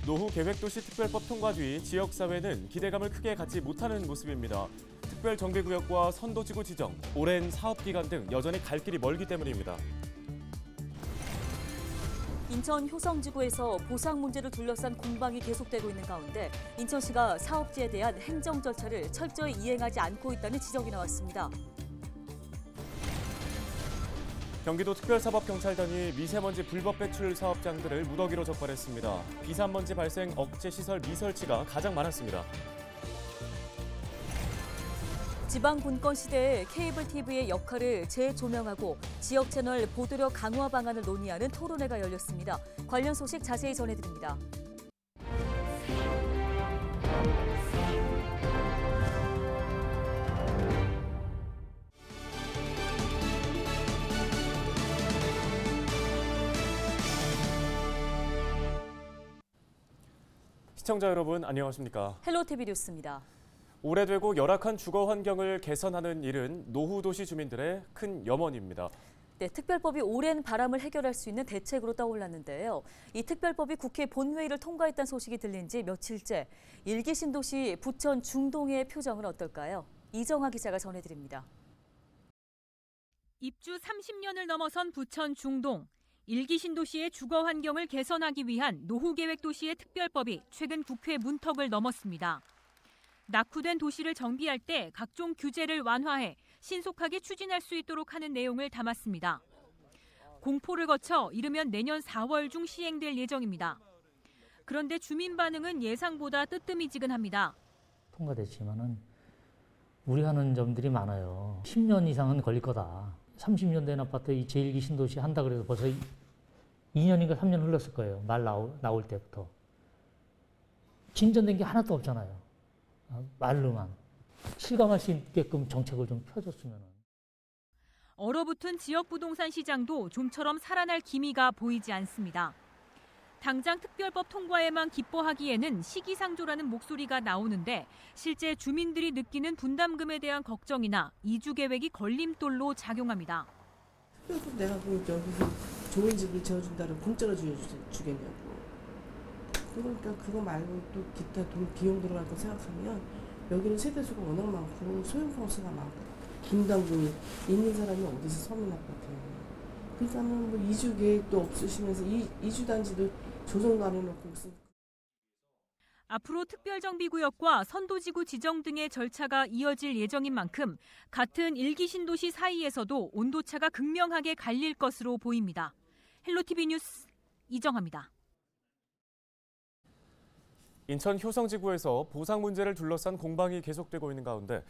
노후계획도시특별법 통과 뒤 지역사회는 기대감을 크게 갖지 못하는 모습입니다. 특별정비구역과 선도지구 지정, 오랜 사업기간 등 여전히 갈 길이 멀기 때문입니다. 인천 효성지구에서 보상 문제를 둘러싼 공방이 계속되고 있는 가운데 인천시가 사업지에 대한 행정 절차를 철저히 이행하지 않고 있다는 지적이 나왔습니다. 경기도 특별사법경찰단이 미세먼지 불법 배출 사업장들을 무더기로 적발했습니다. 비산먼지 발생 억제 시설 미설치가 가장 많았습니다. 지방 분권 시대에 케이블 TV의 역할을 재조명하고 지역 채널 보도력 강화 방안을 논의하는 토론회가 열렸습니다. 관련 소식 자세히 전해드립니다. 시청자 여러분 안녕하십니까? 헬로티비 뉴스입니다. 오래되고 열악한 주거 환경을 개선하는 일은 노후도시 주민들의 큰 염원입니다. 네, 특별법이 오랜 바람을 해결할 수 있는 대책으로 떠올랐는데요. 이 특별법이 국회 본회의를 통과했다는 소식이 들린 지 며칠째. 일기 신도시 부천 중동의 표정은 어떨까요? 이정화 기자가 전해드립니다. 입주 30년을 넘어선 부천 중동. 일기 신도시의 주거 환경을 개선하기 위한 노후계획 도시의 특별법이 최근 국회 문턱을 넘었습니다. 낙후된 도시를 정비할 때 각종 규제를 완화해 신속하게 추진할 수 있도록 하는 내용을 담았습니다. 공포를 거쳐 이르면 내년 4월 중 시행될 예정입니다. 그런데 주민 반응은 예상보다 뜨뜨미지근합니다. 통과됐지만은 우려하는 점들이 많아요. 10년 이상은 걸릴 거다. 30년 된 아파트 이 제1기 신도시 한다 그래서 벌써 2년인가 3년 흘렀을 거예요. 말 나올 때부터. 진전된 게 하나도 없잖아요. 말로만. 실감할 수 있게끔 정책을 좀 펴줬으면. 얼어붙은 지역 부동산 시장도 좀처럼 살아날 기미가 보이지 않습니다. 당장 특별법 통과에만 기뻐하기에는 시기상조라는 목소리가 나오는데 실제 주민들이 느끼는 분담금에 대한 걱정이나 이주 계획이 걸림돌로 작용합니다. 내가 여기서 좋은 집을 지어준다면 공짜로 주겠냐고. 그러니까 그거 말고 또 기타 돈 비용 들어갈 거 생각하면 여기는 세대수가 워낙 많고 소형하우스가 많고 분담금이 있는 사람이 어디서 서민할 것 같아요. 그러니까는 뭐 이주 계획도 없으시면서 이주 단지도 조정도 안 해놓고 있으니까. 앞으로 특별정비구역과 선도지구 지정 등의 절차가 이어질 예정인 만큼 같은 일기 신도시 사이에서도 온도차가 극명하게 갈릴 것으로 보입니다. 헬로티비 뉴스 이정화입니다. 인천 효성지구에서 보상 문제를 둘러싼 공방이 계속되고 있는 가운데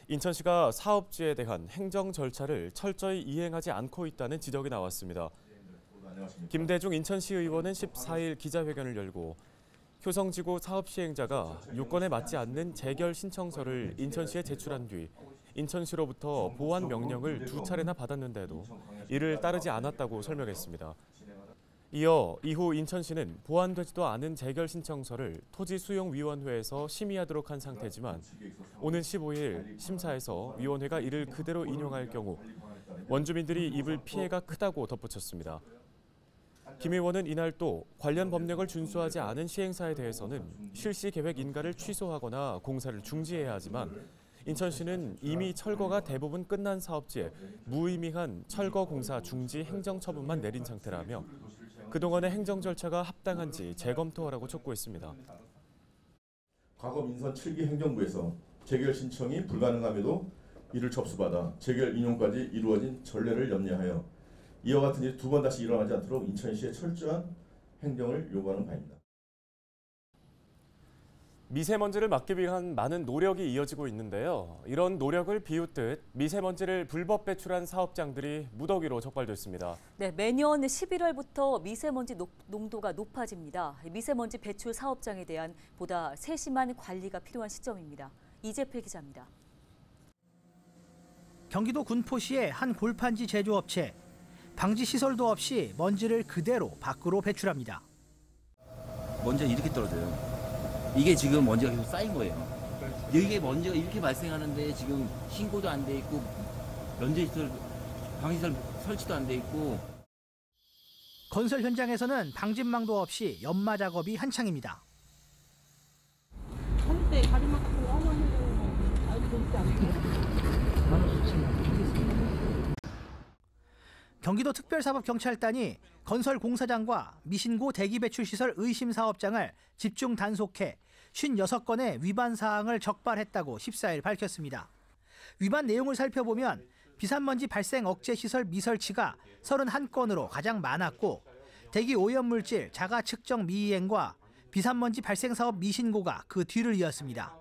인천시가 사업지에 대한 행정 절차를 철저히 이행하지 않고 있다는 지적이 나왔습니다. 김대중 인천시 의원은 14일 기자회견을 열고 효성지구 사업 시행자가 요건에 맞지 않는 재결 신청서를 인천시에 제출한 뒤 인천시로부터 보완 명령을 2차례나 받았는데도 이를 따르지 않았다고 설명했습니다. 이어 이후 인천시는 보완되지도 않은 재결 신청서를 토지수용위원회에서 심의하도록 한 상태지만 오는 15일 심사에서 위원회가 이를 그대로 인용할 경우 원주민들이 입을 피해가 크다고 덧붙였습니다. 김 의원은 이날 또 관련 법령을 준수하지 않은 시행사에 대해서는 실시 계획 인가를 취소하거나 공사를 중지해야 하지만 인천시는 이미 철거가 대부분 끝난 사업지에 무의미한 철거 공사 중지 행정 처분만 내린 상태라며 그동안의 행정 절차가 합당한지 재검토하라고 촉구했습니다. 과거 민선 7기 행정부에서 재결 신청이 불가능함에도 이를 접수받아 재결 인용까지 이루어진 전례를 염려하여 이와 같은 일이 두 번 다시 일어나지 않도록 인천시의 철저한 행정을 요구하는 바입니다. 미세먼지를 막기 위한 많은 노력이 이어지고 있는데요. 이런 노력을 비웃듯 미세먼지를 불법 배출한 사업장들이 무더기로 적발됐습니다. 네, 매년 11월부터 미세먼지 농도가 높아집니다. 미세먼지 배출 사업장에 대한 보다 세심한 관리가 필요한 시점입니다. 이재필 기자입니다. 경기도 군포시의 한 골판지 제조업체. 방지 시설도 없이 먼지를 그대로 밖으로 배출합니다. 먼지가 이렇게 떨어져요. 이게 지금 먼지가 계속 쌓인 거예요. 여기에 먼지가 이렇게 발생하는데 지금 신고도 안 돼 있고 면제시설, 방지시설 설치도 안 돼 있고. 건설 현장에서는 방진망도 없이 연마 작업이 한창입니다. 한때 가리막 같은 거 하면 아주 좋지 않나요? 경기도 특별사법경찰단이 건설 공사장과 미신고 대기배출시설 의심 사업장을 집중 단속해 56건의 위반 사항을 적발했다고 14일 밝혔습니다. 위반 내용을 살펴보면 비산먼지 발생 억제 시설 미설치가 31건으로 가장 많았고 대기 오염물질 자가 측정 미이행과 비산먼지 발생 사업 미신고가 그 뒤를 이었습니다.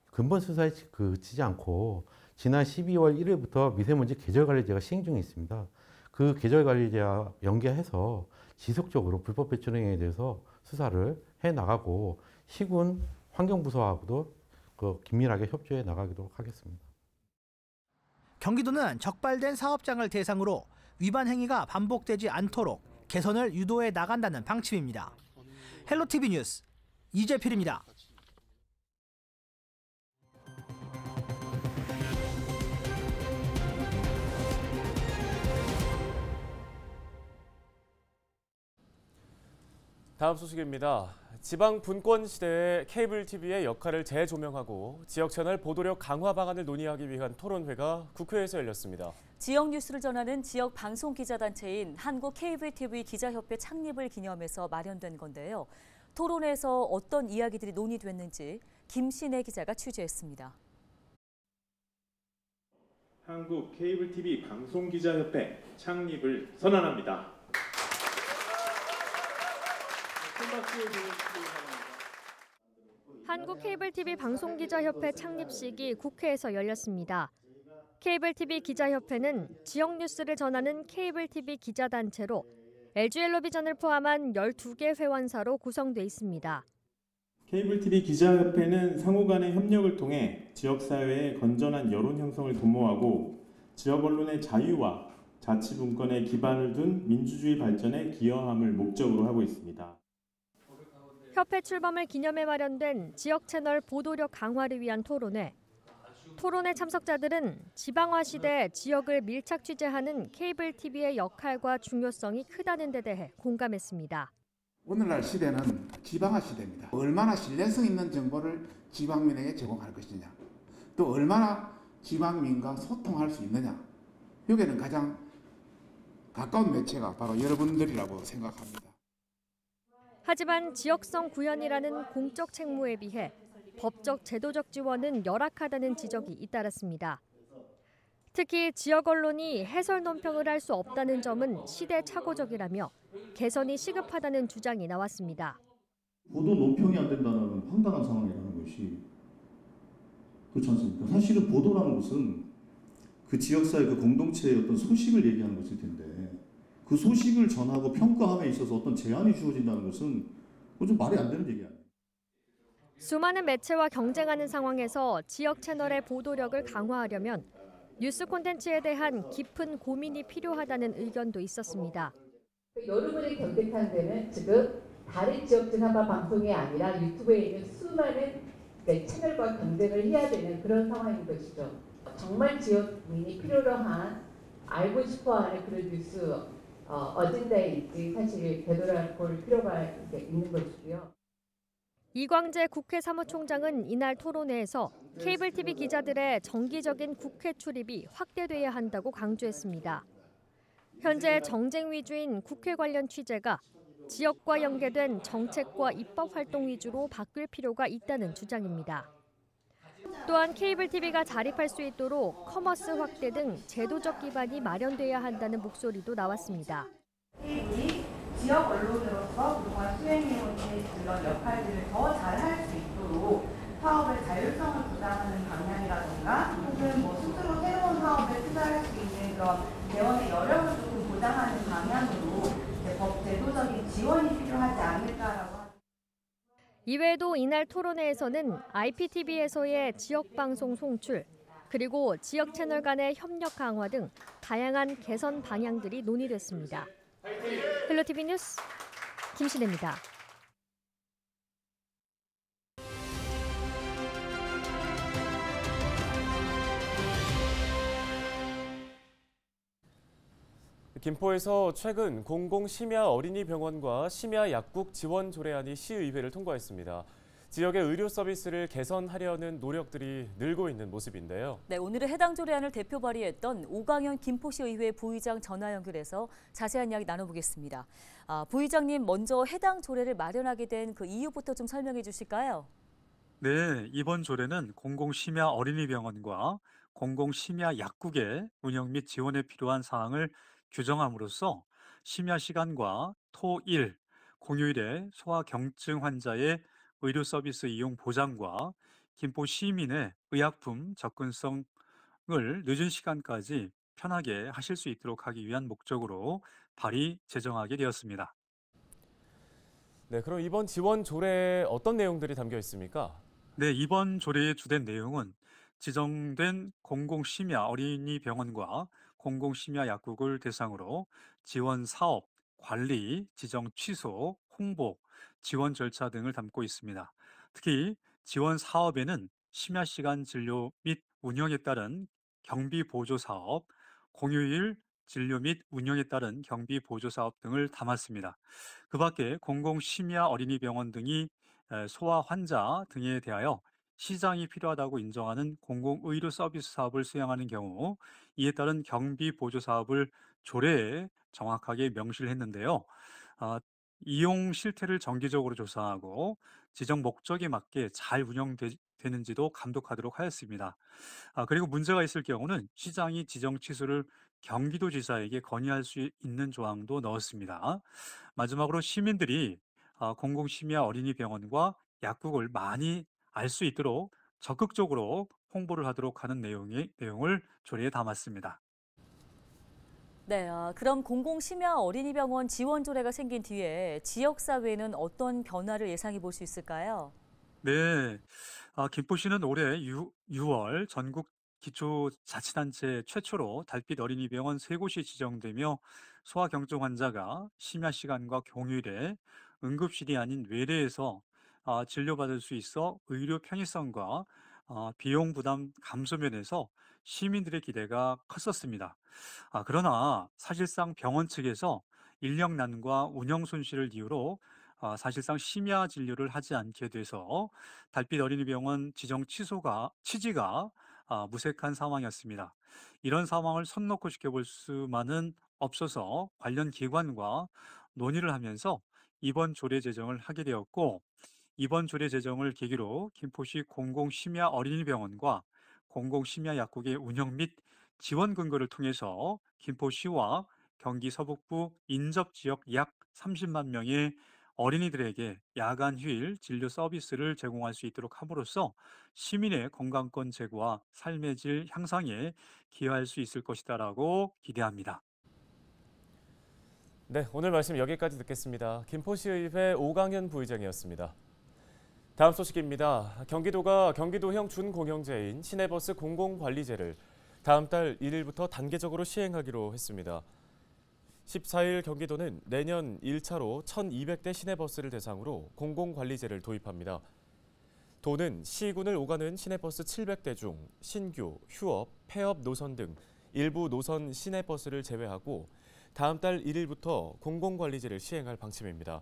근본 수사에 그치지 않고 지난 12월 1일부터 미세먼지 계절관리제가 시행 중에 있습니다. 그 계절관리제와 연계해서 지속적으로 불법 배출 행위에 대해서 수사를 해나가고 시군 환경부서하고도 긴밀하게 협조해 나가도록 하겠습니다. 경기도는 적발된 사업장을 대상으로 위반 행위가 반복되지 않도록 개선을 유도해 나간다는 방침입니다. 헬로티비 뉴스 이재필입니다. 다음 소식입니다. 지방 분권 시대의 케이블 TV의 역할을 재조명하고 지역 채널 보도력 강화 방안을 논의하기 위한 토론회가 국회에서 열렸습니다. 지역 뉴스를 전하는 지역 방송 기자단체인 한국 케이블 TV 기자협회 창립을 기념해서 마련된 건데요. 토론회에서 어떤 이야기들이 논의됐는지 김신혜 기자가 취재했습니다. 한국 케이블 TV 방송 기자협회 창립을 선언합니다. 한국 케이블 TV 방송 기자협회 창립식이 국회에서 열렸습니다. 케이블 TV 기자협회는 지역 뉴스를 전하는 케이블 TV 기자단체로 LG엘로비전을 포함한 12개 회원사로 구성돼 있습니다. 케이블 TV 기자협회는 상호 간의 협력을 통해 지역사회의 건전한 여론 형성을 도모하고 지역 언론의 자유와 자치분권에 기반을 둔 민주주의 발전에 기여함을 목적으로 하고 있습니다. 협회 출범을 기념해 마련된 지역 채널 보도력 강화를 위한 토론회. 토론회 참석자들은 지방화 시대 지역을 밀착 취재하는 케이블 TV의 역할과 중요성이 크다는 데 대해 공감했습니다. 오늘날 시대는 지방화 시대입니다. 얼마나 신뢰성 있는 정보를 지방민에게 제공할 것이냐, 또 얼마나 지방민과 소통할 수 있느냐, 여기에는 가장 가까운 매체가 바로 여러분들이라고 생각합니다. 하지만 지역성 구현이라는 공적 책무에 비해 법적 제도적 지원은 열악하다는 지적이 잇따랐습니다. 특히 지역 언론이 해설 논평을 할 수 없다는 점은 시대착오적이라며 개선이 시급하다는 주장이 나왔습니다. 보도 논평이 안 된다는 황당한 상황이라는 것이 그렇지 않습니까? 사실은 보도라는 것은 그 지역사회 그 공동체의 어떤 소식을 얘기하는 것일 텐데 그 소식을 전하고 평가함에 있어서 어떤 제한이 주어진다는 것은 좀 말이 안 되는 얘기 아니에요. 수많은 매체와 경쟁하는 상황에서 지역 채널의 보도력을 강화하려면 뉴스 콘텐츠에 대한 깊은 고민이 필요하다는 의견도 있었습니다. 여러분이 경쟁하는 데는 지금 다른 지역 진화파 방송이 아니라 유튜브에 있는 수많은 채널과 경쟁을 해야 되는 그런 상황인 것이죠. 정말 지역민이 필요로 한 알고 싶어하는 그런 뉴스 어딘가에 사실 되돌아볼 필요가 있는 것이고요. 이광재 국회 사무총장은 이날 토론회에서 케이블 TV 기자들의 정기적인 국회 출입이 확대돼야 한다고 강조했습니다. 현재 정쟁 위주인 국회 관련 취재가 지역과 연계된 정책과 입법 활동 위주로 바뀔 필요가 있다는 주장입니다. 또한 케이블 TV가 자립할 수 있도록 커머스 확대 등 제도적 기반이 마련돼야 한다는 목소리도 나왔습니다. 케이블이 지역 언론으로서 그동안 수행해온 그런 역할들을 더 잘할 수 있도록 사업의 자율성을 보장하는 방향이라든가 혹은 스스로 새로운 사업에 투자할 수 있는 그런 대원의 여력을 조금 보장하는 방향으로 법 제도적인 지원이 필요하지 않을까라고 합니다. 이외에도 이날 토론회에서는 IPTV에서의 지역방송 송출, 그리고 지역 채널 간의 협력 강화 등 다양한 개선 방향들이 논의됐습니다. 헬로티비 뉴스 김신혜입니다. 김포에서 최근 공공심야 어린이병원과 심야 약국 지원 조례안이 시의회를 통과했습니다. 지역의 의료 서비스를 개선하려는 노력들이 늘고 있는 모습인데요. 네, 오늘은 해당 조례안을 대표 발의했던 오강현 김포시의회 부의장 전화 연결해서 자세한 이야기 나눠보겠습니다. 부의장님, 먼저 해당 조례를 마련하게 된 그 이유부터 좀 설명해 주실까요? 네, 이번 조례는 공공심야 어린이병원과 공공심야 약국의 운영 및 지원에 필요한 사항을 규정함으로써 심야 시간과 토, 일, 공휴일에 소아경증 환자의 의료 서비스 이용 보장과 김포 시민의 의약품 접근성을 늦은 시간까지 편하게 하실 수 있도록 하기 위한 목적으로 발의 제정하게 되었습니다. 네, 그럼 이번 지원 조례에 어떤 내용들이 담겨 있습니까? 네, 이번 조례의 주된 내용은 지정된 공공심야 어린이병원과 공공심야 약국을 대상으로 지원 사업, 관리, 지정 취소, 홍보, 지원 절차 등을 담고 있습니다. 특히 지원 사업에는 심야 시간 진료 및 운영에 따른 경비 보조 사업, 공휴일 진료 및 운영에 따른 경비 보조 사업 등을 담았습니다. 그 밖에 공공심야 어린이병원 등이 소아 환자 등에 대하여 시장이 필요하다고 인정하는 공공의료 서비스 사업을 수행하는 경우 이에 따른 경비 보조 사업을 조례에 정확하게 명시를 했는데요. 이용 실태를 정기적으로 조사하고 지정 목적에 맞게 잘 운영되는지도 감독하도록 하였습니다. 그리고 문제가 있을 경우는 시장이 지정 취소를 경기도지사에게 건의할 수 있는 조항도 넣었습니다. 마지막으로 시민들이 공공심야 어린이병원과 약국을 많이 알 수 있도록 적극적으로 홍보를 하도록 하는 내용을 조례에 담았습니다. 네, 그럼 공공심야 어린이병원 지원 조례가 생긴 뒤에 지역사회는 어떤 변화를 예상해 볼 수 있을까요? 네, 김포시는 올해 6월 전국 기초자치단체 최초로 달빛 어린이병원 3곳이 지정되며 소아경증 환자가 심야 시간과 공휴일에 응급실이 아닌 외래에서 진료받을 수 있어 의료 편의성과 비용 부담 감소 면에서 시민들의 기대가 컸었습니다. 그러나 사실상 병원 측에서 인력난과 운영 손실을 이유로 사실상 심야 진료를 하지 않게 돼서 달빛 어린이병원 지정 취지가 무색한 상황이었습니다. 이런 상황을 손 놓고 지켜볼 수만은 없어서 관련 기관과 논의를 하면서 이번 조례 제정을 하게 되었고, 이번 조례 제정을 계기로 김포시 공공심야 어린이병원과 공공심야 약국의 운영 및 지원 근거를 통해서 김포시와 경기 서북부 인접 지역 약 30만 명의 어린이들에게 야간 휴일 진료 서비스를 제공할 수 있도록 함으로써 시민의 건강권 제고와 삶의 질 향상에 기여할 수 있을 것이다라고 기대합니다. 네, 오늘 말씀 여기까지 듣겠습니다. 김포시의회 오강현 부의장이었습니다. 다음 소식입니다. 경기도가 경기도형 준공영제인 시내버스 공공관리제를 다음 달 1일부터 단계적으로 시행하기로 했습니다. 14일 경기도는 내년 1차로 1,200대 시내버스를 대상으로 공공관리제를 도입합니다. 도는 시군을 오가는 시내버스 700대 중 신규, 휴업, 폐업 노선 등 일부 노선 시내버스를 제외하고 다음 달 1일부터 공공관리제를 시행할 방침입니다.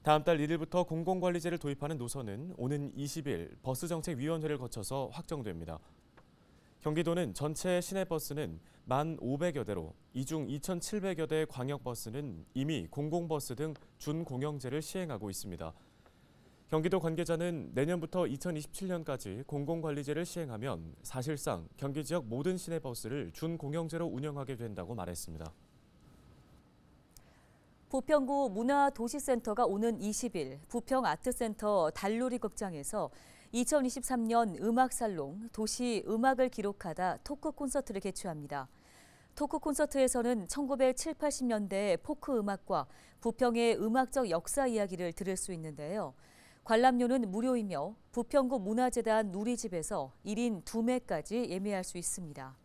다음 달 1일부터 공공관리제를 도입하는 노선은 오는 20일 버스정책위원회를 거쳐서 확정됩니다. 경기도는 전체 시내버스는 1,500여 대로 이 중 2,700여 대 광역버스는 이미 공공버스 등 준공영제를 시행하고 있습니다. 경기도 관계자는 내년부터 2027년까지 공공관리제를 시행하면 사실상 경기 지역 모든 시내버스를 준공영제로 운영하게 된다고 말했습니다. 부평구 문화도시센터가 오는 20일 부평아트센터 달놀이 극장에서 2023년 음악살롱 도시 음악을 기록하다 토크 콘서트를 개최합니다. 토크 콘서트에서는 1970, 80년대 포크 음악과 부평의 음악적 역사 이야기를 들을 수 있는데요. 관람료는 무료이며 부평구 문화재단 누리집에서 1인 2매까지 예매할 수 있습니다.